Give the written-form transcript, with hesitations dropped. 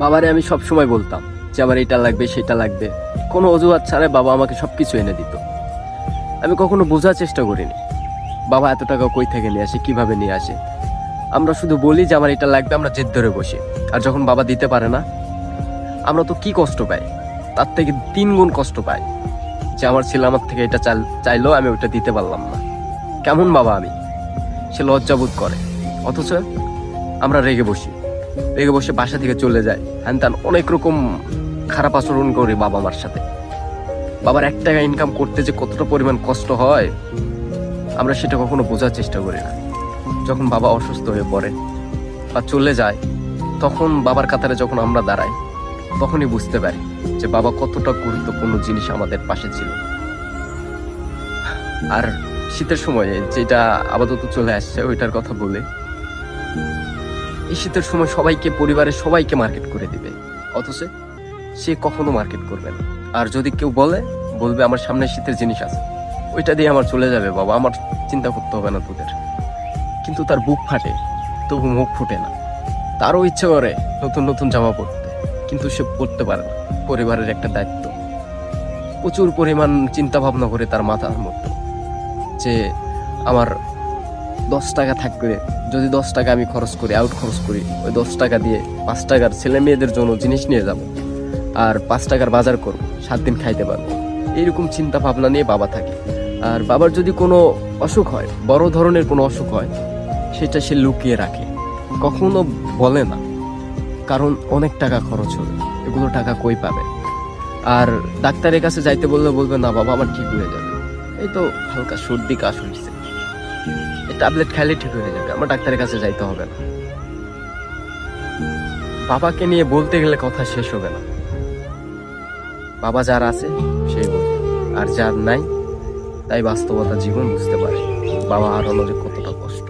বাবারে আমি সব সময় বলতাম যে আমার এটা লাগবে সেটা লাগবে, কোনো অজুহাত ছাড়াই বাবা আমাকে সবকিছু এনে দিত। আমি কখনো বোঝার চেষ্টা করিনি বাবা এত টাকা কই থেকে নিয়ে আসে, কিভাবে নিয়ে আসে। আমরা শুধু বলি যে আমার এটা লাগবে, আমরা জেদ ধরে বসি। আর যখন বাবা দিতে পারে না, আমরা তো কি কষ্ট পাই, তার থেকে 3 গুণ কষ্ট পাই যে আমার ছেলে আমার থেকে এটা চাইলো, আমি ওটা দিতে পারলাম না। কেমন বাবা আমি, সে লজ্জাবোধ করে। অথচ আমরা রেগে বসে বাসা থেকে চলে যাই, হ্যান ত্যান অনেক রকম খারাপ আচরণ করি বাবা মার সাথে। বাবার 1 টাকা ইনকাম করতে যে কতটা পরিমাণ কষ্ট হয়, আমরা সেটা কখনো বোঝার চেষ্টা করি না। যখন বাবা অসুস্থ হয়ে পড়ে বা চলে যায়, তখন বাবার কাতারে যখন আমরা দাঁড়াই, তখনই বুঝতে পারি যে বাবা কতটা গুরুত্বপূর্ণ জিনিস আমাদের পাশে ছিল। আর শীতের সময়ে যেটা আপাতত চলে আসছে ওইটার কথা বলে, এই শীতের সময় পরিবারের সবাইকে মার্কেট করে দিবে, অথচ সে কখনো মার্কেট করবে না। আর যদি কেউ বলবে আমার সামনে শীতের জিনিস আছে, ওইটা দিয়ে আমার চলে যাবে বাবা, আমার চিন্তা করতে হবে না তোদের। কিন্তু তার বুক ফাটে, তবু মুখ ফুটে না। তারও ইচ্ছে করে নতুন নতুন জামা পরতে, কিন্তু সে পরতে পারে না। পরিবারের একটা দায়িত্ব, প্রচুর পরিমাণ চিন্তা ভাবনা করে তার মাথার মধ্যে যে আমার 10 টাকা থাকবে, যদি 10 টাকা আমি খরচ করি, খরচ করি, ওই 10 টাকা দিয়ে 5 টাকার ছেলে মেয়েদের জন্য জিনিস নিয়ে যাব, আর 5 টাকার বাজার করব, 7 দিন খাইতে পারবো। এইরকম চিন্তা ভাবনা নিয়ে বাবা থাকে। আর বাবার যদি কোনো অসুখ হয়, বড় ধরনের কোনো অসুখ হয়, সেটা সে লুকিয়ে রাখে, কখনো বলে না, কারণ অনেক টাকা খরচ হবে, এগুলো টাকা কই পাবে। আর ডাক্তারের কাছে যাইতে বলবে না বাবা আমার ঠিক হয়ে যাবে, এই তো হালকা সর্দি কাশ হয়েছে, এই ট্যাবলেট খাইলে ঠিক হয়ে যাবে, আমার ডাক্তারের কাছে যাইতে হবে না। বাবাকে নিয়ে বলতে গেলে কথা শেষ হবে না। বাবা যার আছে সেই বোঝে, আর যার নাই তাই বাস্তবতা জীবন বুঝতে পারে বাবা হারানো যে কতটা কষ্ট।